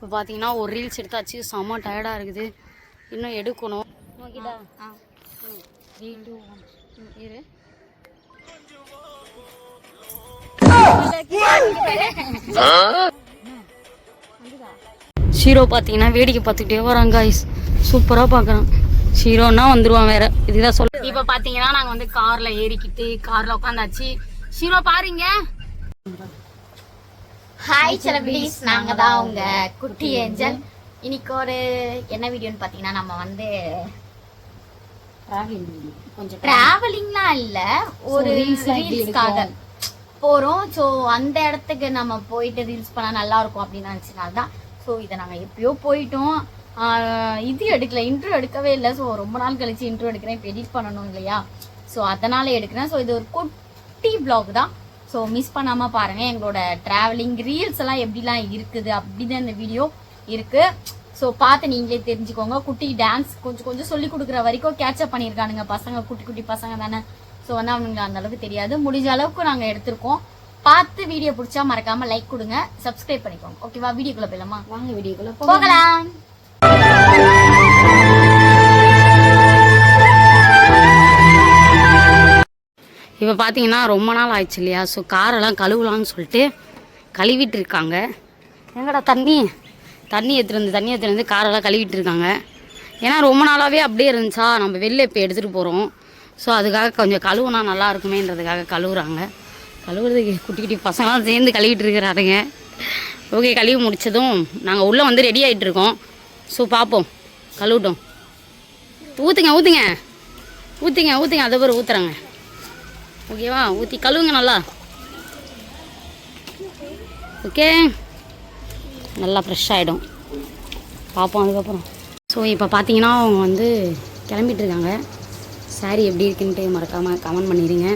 இப்போ பார்த்தீங்கன்னா ஒரு ரீல்ஸ் எடுத்தாச்சு, செம்ம டயர்டாக இருக்குது, இன்னும் எடுக்கணும். ஓகேடா? 3 2 1 இரு. ஷீரோ பார்த்தீங்கன்னா வேடிக்கை பார்த்துக்கிட்டே வராங்க காய்ஸ், சூப்பராக பார்க்குறான். ஷீரோன்னா வந்துடுவான் வேற, இதுதான் சொல்ல. இப்போ பார்த்தீங்கன்னா நாங்கள் வந்து காரில் ஏறிக்கிட்டு காரில் உட்காந்தாச்சு. ஷீரோ பாருங்க. ஹாய் செலிபிரிட்டிஸ், நாங்க தான் உங்க குட்டி ஏஞ்சல். இன்னைக்கு ஒரு என்ன வீடியோன்னு பார்த்தீங்கன்னா நம்ம வந்து கொஞ்சம் டிராவலிங்லாம் இல்லை, ஒரு ரீல்ஸ்க்காக போகிறோம். ஸோ அந்த இடத்துக்கு நம்ம போயிட்டு ரீல்ஸ் பண்ணால் நல்லா இருக்கும் அப்படின்னு நினச்சினால தான். ஸோ இதை நாங்கள் எப்பயோ போயிட்டோம், இது எடுக்கல, இன்ட்ரோ எடுக்கவே இல்லை. ஸோ ரொம்ப நாள் கழிச்சு இன்ட்ரோ எடுக்கிறேன், இப்போ எடிட் பண்ணணும் இல்லையா, ஸோ அதனால எடுக்கிறேன். ஸோ இது ஒரு குட்டி வ்ளாக் தான், ஸோ மிஸ் பண்ணாமல் பாருங்கள். எங்களோட ட்ராவலிங் ரீல்ஸ் எல்லாம் எப்படிலாம் இருக்குது அப்படிதான் இந்த வீடியோ இருக்குது. ஸோ பார்த்து நீங்களே தெரிஞ்சுக்கோங்க. குட்டி டான்ஸ் கொஞ்சம் கொஞ்சம் சொல்லி கொடுக்குற வரைக்கும் கேட்சப் பண்ணியிருக்கானுங்க பசங்க, குட்டி குட்டி பசங்க தானே. ஸோ வந்து அவனுங்க அந்த அளவுக்கு தெரியாது, முடிஞ்ச அளவுக்கு நாங்கள் எடுத்திருக்கோம். பார்த்து வீடியோ பிடிச்சா மறக்காம லைக் கொடுங்க, சப்ஸ்கிரைப் பண்ணிக்கோங்க. ஓகேவா? வீடியோக்குள்ள போயிடலாமா? வாங்க வீடியோக்குள்ள போகலாம். இப்போ பார்த்தீங்கன்னா ரொம்ப நாள் ஆயிடுச்சு இல்லையா, ஸோ காரெல்லாம் கழுவலான்னு சொல்லிட்டு கழுவிட்டு இருக்காங்க. எங்கடா தண்ணி எடுத்துகிட்டு வந்து காரெல்லாம் கழுவிட்டு இருக்காங்க. ஏன்னா ரொம்ப நாளாகவே அப்படியே இருந்துச்சா, நம்ம வெளில இப்போ எடுத்துகிட்டு போகிறோம். ஸோ அதுக்காக கொஞ்சம் கழுவுனா நல்லா இருக்குமேன்றதுக்காக கழுவுறாங்க. கழுவுறதுக்கு குட்டி குட்டி பசங்களாம் சேர்ந்து கழுவிட்டு இருக்கிறாருங்க. ஓகே, கழுவி முடித்ததும் நாங்கள் உள்ளே வந்து ரெடி ஆகிட்டு இருக்கோம். ஸோ பார்ப்போம், கழுவிட்டோம். ஊற்றுங்க அதை பேர் ஊற்றுறாங்க. ஓகேவா? ஊற்றி கழுவுங்க நல்லா. ஓகே, நல்லா ஃப்ரெஷ் ஆகிடும். பார்ப்போம் அதுக்கப்புறம். ஸோ இப்போ பார்த்தீங்கன்னா அவங்க வந்து கிளம்பிட்டு இருக்காங்க. சாரி எப்படி இருக்குன்ட்டு மறக்காமல் கமெண்ட் பண்ணிடுங்க.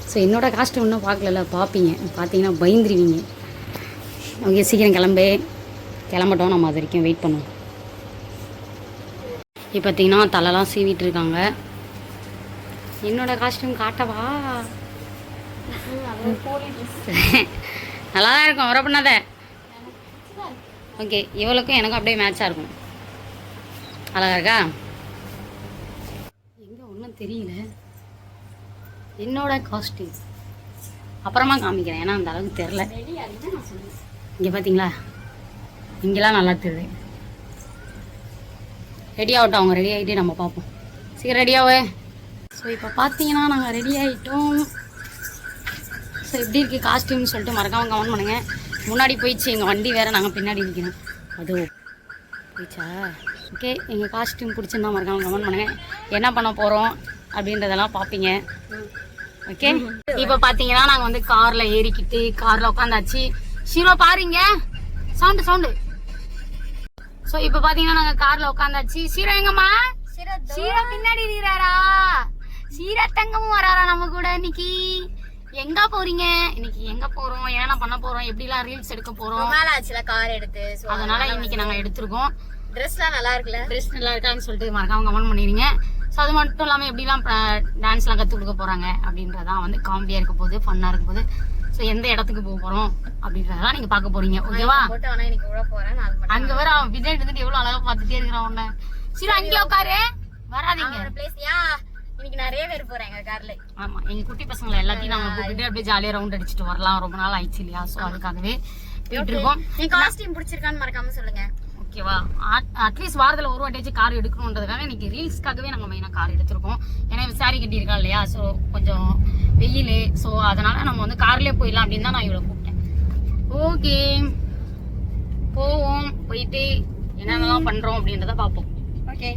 ஸோ என்னோடய காஸ்ட்யூம் இன்னும் பார்க்கல, பார்ப்பீங்க, பார்த்தீங்கன்னா பயந்துருவீங்க. ஓகே, சீக்கிரம் கிளம்பட்டோம், நம்ம அது வரைக்கும் வெயிட் பண்ணுவோம். இப்போ பார்த்தீங்கன்னா தலைலாம் சீவிட்டு இருக்காங்க. என்னோடய காஸ்ட்யூம் காட்டவா? நல்லா தான் இருக்கும், வர பண்ணாத. ஓகே, இவளுக்கும் எனக்கும் அப்படியே மேட்சாக இருக்கும். அழகா இருக்கா? எங்கே ஒன்றும் தெரியல என்னோட காஸ்ட்யூம், அப்புறமா காமிக்கிறேன், ஏன்னா அந்த அளவுக்கு தெரில. இங்கே பார்த்தீங்களா, இங்கெல்லாம் நல்லா தெரியுது. ரெடி ஆகட்டும், அவங்க ரெடி ஆகிட்டே நம்ம பார்ப்போம். சீக்கிரம் ரெடியாவே. ஸோ இப்போ பார்த்தீங்கன்னா நாங்கள் ரெடி ஆகிட்டோம். ஸோ எப்படி இருக்குது காஸ்ட்யூம்னு சொல்லிட்டு மறக்காமல் கமெண்ட் பண்ணுங்கள். முன்னாடி போயிடுச்சு எங்கள் வண்டி வேறு, நாங்கள் பின்னாடி நிற்கணும். அது போயிடுச்சா? ஓகே, எங்கள் காஸ்ட்யூம் பிடிச்சிருந்தா மறக்காமல் கமெண்ட் பண்ணுங்கள். என்ன பண்ண போகிறோம் அப்படின்றதெல்லாம் பார்ப்பீங்க. ஓகே, இப்போ பார்த்தீங்கன்னா நாங்கள் வந்து காரில் ஏறிக்கிட்டு காரில் உட்காந்தாச்சு. ஷீரோ பாருங்க, சவுண்டு. ஸோ இப்போ பார்த்தீங்கன்னா நாங்கள் காரில் உட்காந்தாச்சு. ஷீரோ எங்கம்மா? ஷீரோ பின்னாடி இருக்கிறாரா? ஷீரா தங்கமும் வராரா நம்ம கூட? இன்னைக்கு எங்க போறீங்க? இன்னைக்கு எங்க போறோம், என்ன பண்ண போறோம், எப்படிலாம் ரீல்ஸ் எடுக்க போறோம், கார் எடுத்து, அதனால இன்னைக்கு நாங்க எடுத்திருக்கோம். ட்ரெஸ்லாம் நல்லா இருக்குல்ல, ட்ரெஸ் நல்லா இருக்கான்னு சொல்லிட்டு மறக்காம கமெண்ட் பண்ணிடுங்க. ஸோ அது மட்டும் இல்லாமல் எப்படிலாம் டான்ஸ்லாம் கற்றுக் கொடுக்க போறாங்க அப்படின்றதான் வந்து காமெடியா இருக்க போகுது, ஃபன்னா இருக்க போகுது. ஸோ எந்த இடத்துக்கு போக போறோம் அப்படின்றதெல்லாம் நீங்க பார்க்க போறீங்க. ஓகேவா? அங்க வர அவன் விஜய் இருந்துட்டு எவ்வளவு அழகா பார்த்துட்டே இருக்கிறான் உன்ன. சரி அங்கே உட்காரு, வராதீங்க. இன்னைக்கு நிறைய பேர் போறாங்க கார்ல. ஆமா, எங்க குட்டி பசங்களை எல்லாத்தையும் நாங்க கூப்பிட்டு அப்படியே ஜாலியா ரவுண்ட் அடிச்சுட்டு வரலாம். ரொம்ப நாள் ஆயிடுச்சு இல்லையா, சோ அதுக்காகவே போயிட்டு இருக்கோம். நீங்க காஸ்டியூம் பிடிச்சிருக்கான்னு மறக்காம சொல்லுங்க. ஓகேவா? அட்லீஸ்ட் வாரத்துல ஒரு வாட்டியாச்சும் கார் எடுக்கணுன்றதுக்காக இன்னைக்கு ரீல்ஸ்க்காகவே நாங்க மெயினா கார் எடுத்திருக்கோம். ஏன்னா சாரி கட்டி இருக்கா இல்லையா, சோ கொஞ்சம் வெயில், சோ அதனால நம்ம வந்து கார்லயே போயிடலாம் அப்படின்னு தான் நான் இவ்வளவு கூப்பிட்டேன். ஓகே, போவோம், போயிட்டு என்னென்னலாம் பண்றோம் அப்படின்றத பார்ப்போம். ஓகே,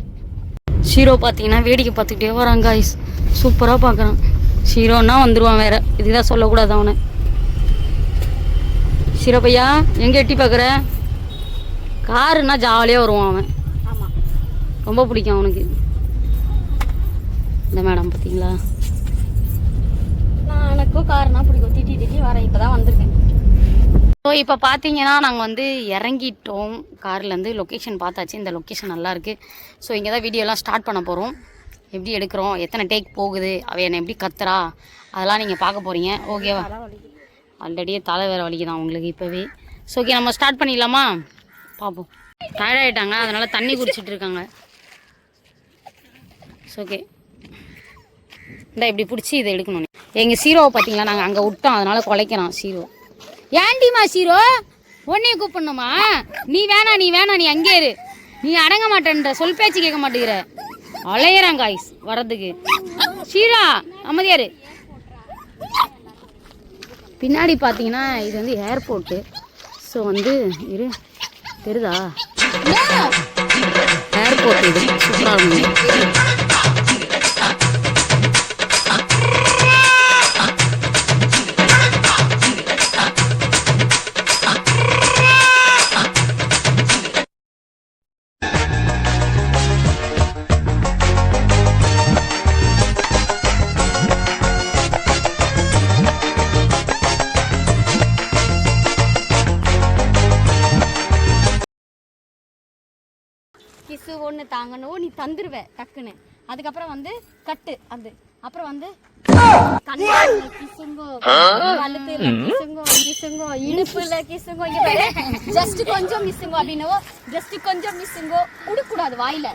ஷீரோ பார்த்தீங்கன்னா வேடிக்கை பார்த்துக்கிட்டே வராங்க காய்ஸ், சூப்பராக பார்க்குறான். ஷீரோன்னா வந்துடுவான் வேற, இதுதான் சொல்லக்கூடாது அவனை. ஷீரோ பையா எங்கே எட்டி பார்க்குற? காருன்னா ஜாலியாக வருவான் அவன். ஆமாம், ரொம்ப பிடிக்கும் அவனுக்கு. இந்த மேடம் பார்த்தீங்களா, எனக்கும் காருனா பிடிக்கும். திட்டி வரேன், இப்போ தான் வந்திருக்கேன். ஸோ இப்போ பார்த்தீங்கன்னா நாங்கள் வந்து இறங்கிட்டோம் கார்லேருந்து. லொக்கேஷன் பார்த்தாச்சு, இந்த லொக்கேஷன் நல்லாயிருக்கு. ஸோ இங்கே தான் வீடியோலாம் ஸ்டார்ட் பண்ண போகிறோம். எப்படி எடுக்கிறோம், எத்தனை டேக் போகுது, அவள் என்னை எப்படி கத்துறா, அதெல்லாம் நீங்கள் பார்க்க போகிறீங்க. ஓகேவா? ஆல்ரெடியே தலை வேறு வலிக்குதான் உங்களுக்கு இப்போவே. ஸோ ஓகே, நம்ம ஸ்டார்ட் பண்ணிடலாமா? பார்ப்போம். டயர்ட் ஆகிட்டாங்க, அதனால் தண்ணி குடிச்சிட்டு இருக்காங்க. ஓகே, இந்த இப்படி பிடிச்சி இதை எடுக்கணும். எங்கள் சீரோவை பார்த்தீங்களா, நாங்கள் அங்கே விட்டோம், அதனால் குலைக்கிறான் சீரோ. ஏன்டிமா சீரோ ஒன்றையும் கூப்பிடணுமா? நீ வேணாம், நீ அங்கே இரு, நீ அடங்க மாட்டேன்ற, சொல் பேச்சு கேட்க மாட்டேங்கிற, அலையிறான் காய்ஸ் வர்றதுக்கு. சீரா அமைதியாரு. பின்னாடி பார்த்தீங்கன்னா இது வந்து ஏர்போர்ட்டு. ஸோ வந்து இரு, தெரியுதா ஏர்போர்ட், இது சூப்பராக இருக்கும். கிசு ஒன்று தாங்கணும், நீ தந்துருவ டக்குன்னு. அதுக்கப்புறம் வந்து கட்டு அது, அப்புறம் வந்து கிசுங்கோ, கழுத்துல கிசுங்கோ, இடுப்புல கிசுங்கோ, ஜஸ்ட் கொஞ்சம் மிஸ்ஸுங்கோ அப்படின்னு, ஜஸ்ட் கொஞ்சம் மிஸ்ஸுங்கோ கொடுக்கூடாது வாயில,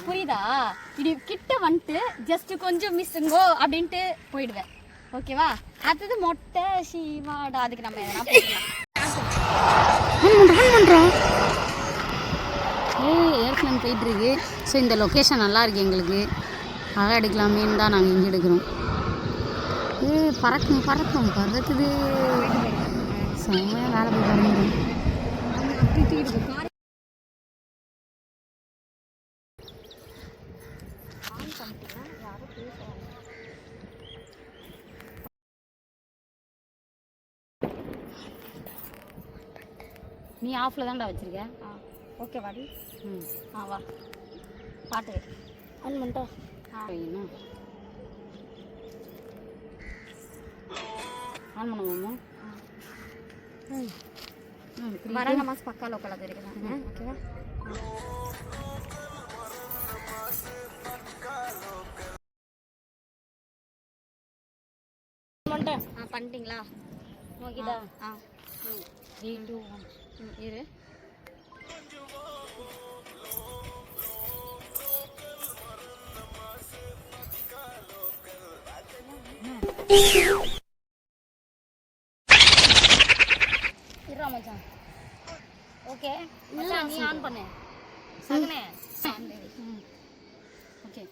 புரியுதா? இது கிட்ட வந்துட்டு ஜஸ்ட் கொஞ்சம் மிஸ்ஸுங்கோ அப்படின்ட்டு போயிடுவேன். ஓகேவா? அடுத்தது மொட்டை சிவாடா, அதுக்கு நம்ம எதனா பண்ணுறோம். ஏர்பிளேன் போயிட்டுருக்கு. ஸோ இந்த லொக்கேஷன் நல்லா இருக்குது எங்களுக்கு, அழகாக எடுக்கலாமேன்னு தான் நாங்கள் இங்கே எடுக்கிறோம். பறக்குது செம்மையாக வேலை போய் பறந்துடும். நீ ஆஃபில் தான்டா வச்சுருக்க. ஓகே வாடி. வா பாட்டு ஆன் பண்ணிட்டா. என்ன ஆன் பண்ணுவோமா? வராங்க மாஸ் பக்கால உட்காந்து இருக்கிறாங்க. ஓகேவா? பண்ணிட்டீங்களா? ஓகேதா? 3 2 1 இரு. இருடா மச்சான். ஓகே மச்சான், நீ ஆன் பண்ணு. சகனே ஓகே.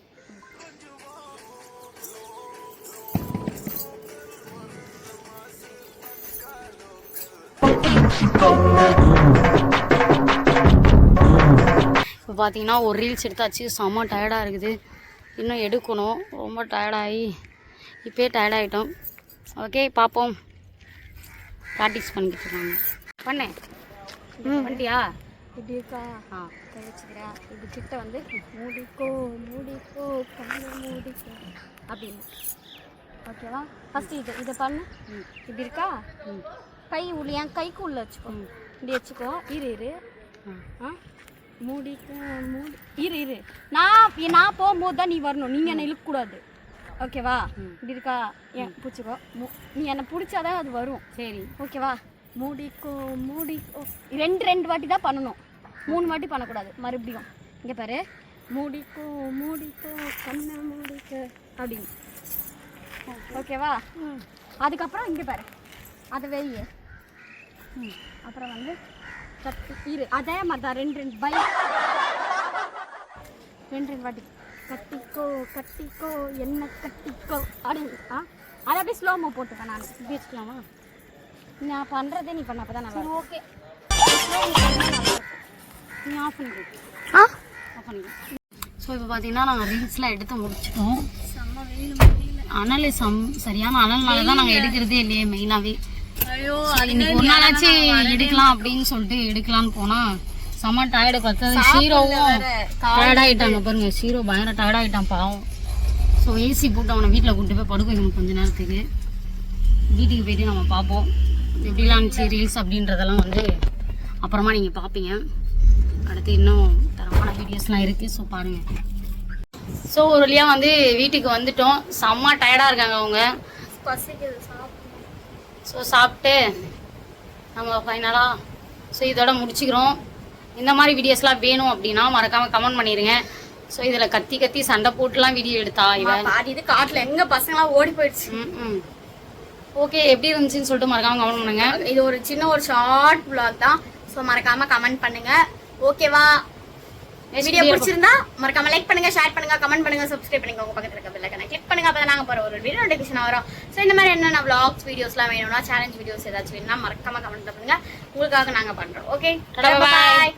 இப்போ பார்த்தீங்கன்னா ஒரு ரீல்ஸ் எடுத்தாச்சு, செம்ம டயர்டாக இருக்குது, இன்னும் எடுக்கணும். ரொம்ப டயர்டாகி இப்போயே டயர்டாகிட்டோம். ஓகே பார்ப்போம். ப்ராக்டிஸ் பண்ணிக்கிட்டு இருக்காங்க. பண்ணேன் பண்ணிட்டியா? இப்படி இருக்கா? வச்சுக்கிறா. இப்படி கிட்ட வந்து மூடிக்கோ கண்ணை மூடிக்கோ அப்படின்னு. ஓகேவா? ஃபஸ்ட்டு இதை பண்ணு. இப்படி இருக்கா? கை உள்ள, என் கைக்கு உள்ள வச்சுக்கோ. இப்படி வச்சுக்கோ. இரு மூடிக்கோ இரு. நான் போகும்போது தான் நீ வரணும், நீங்கள் என்னை இழுக்கக்கூடாது. ஓகேவா? இப்படி இருக்கா? ஏன் பிடிச்சிக்கோ. நீ என்னை பிடிச்சாதான் அது வரும். சரி ஓகேவா? மூடிக்கோ 2 வாட்டி தான் பண்ணணும், 3 வாட்டி பண்ணக்கூடாது. மறுபடியும் இங்கே பாரு, மூடிக்கோ கண்ணை மூடிக்கோ அப்படின்னு. ஓகேவா? அதுக்கப்புறம் இங்கே பாரு, அதை வெய்ய. அப்புறம் வந்து இரு, அதே மாதிரி தான் 2 பை 2 வாட்டி கட்டிக்கோ என்ன கட்டிக்கோ அப்படின்னு. அதை அப்படியே ஸ்லோமோ போட்டுப்பேன் நான். இப்படி வச்சுக்கலாமா? நான் பண்ணுறதே நீ பண்ண அப்போ தான் நல்லா. ஓகே, நீ ஆஃப் பண்ணிடு. ஆஃப் பண்ணிடு. ஸோ இப்போ பார்த்தீங்கன்னா நாங்கள் ரீல்ஸ்லாம் எடுத்து முடிச்சிட்டோம். அனல் சரியான அனல்னால தான் நாங்கள் எடுக்கிறதே இல்லையே மெயினாகவே. இன்னைக்கு ஒரு நாளாச்சு எடுக்கலாம் அப்படின்னு சொல்லிட்டு எடுக்கலான்னு போனால் செம்ம டயர்டு. பார்த்தது ஷீரோவும் டயர்டாகிட்டாங்க பாருங்க. ஷீரோ பயங்கர டயர்டாகிட்டான் பாவம். ஸோ ஏசி போட்டு அவனை வீட்டில் கூப்பிட்டு போய் படுக்க வைக்கணும் கொஞ்ச நேரத்துக்கு. வீட்டுக்கு போயிட்டு நம்ம பார்ப்போம் எப்படிலாம் இருந்துச்சு ரீல்ஸ் அப்படின்றதெல்லாம் வந்து அப்புறமா நீங்கள் பார்ப்பீங்க. அடுத்து இன்னும் தரமான வீடியோஸ்லாம் இருக்குது. ஸோ பாருங்கள். ஸோ ஒரு வழியாக வந்து வீட்டுக்கு வந்துட்டோம். செம்ம டயர்டாக இருக்காங்க அவங்க. ஸோ சாப்பிட்டு நம்ம ஃபைனலாக ஸோ இதோட முடிச்சுக்கிறோம். இந்த மாதிரி வீடியோஸ்லாம் வேணும் அப்படின்னா மறக்காமல் கமெண்ட் பண்ணிடுங்க. ஸோ இதில் கத்தி கத்தி சண்டை போட்டுலாம் வீடியோ எடுத்தா இவன் பாடி இது காட்டில் எங்கே பசங்களாம் ஓடி போயிடுச்சு. ஓகே, எப்படி இருந்துச்சுன்னு சொல்லிட்டு மறக்காமல் கமெண்ட் பண்ணுங்க. இது ஒரு சின்ன ஒரு ஷார்ட் vlog தான். ஸோ மறக்காமல் கமெண்ட் பண்ணுங்க. ஓகேவா? வீடியோ பிடிச்சிருந்தா மறக்காம லைக் பண்ணுங்க, ஷேர் பண்ணுங்க, கமெண்ட் பண்ணுங்க, சப்ஸ்கிரைப் பண்ணுங்க. உங்க பக்கத்துல இருக்க பெல் ஐகானை கிளிக் பண்ணுங்க. அப்பதான் நாங்க போற ஒரு வீடியோ நோட்டிஃபிகேஷன் வரும். சோ இந்த மாதிரி என்னென்ன vlogs வீடியோஸ்லாம் வேணும்னா சேலஞ்ச் வீடியோஸ் ஏதாச்சும் வேணும்னா மறக்காம கமெண்ட் பண்ணுங்க. உங்களுக்காக நாங்க பண்றோம். Okay, by.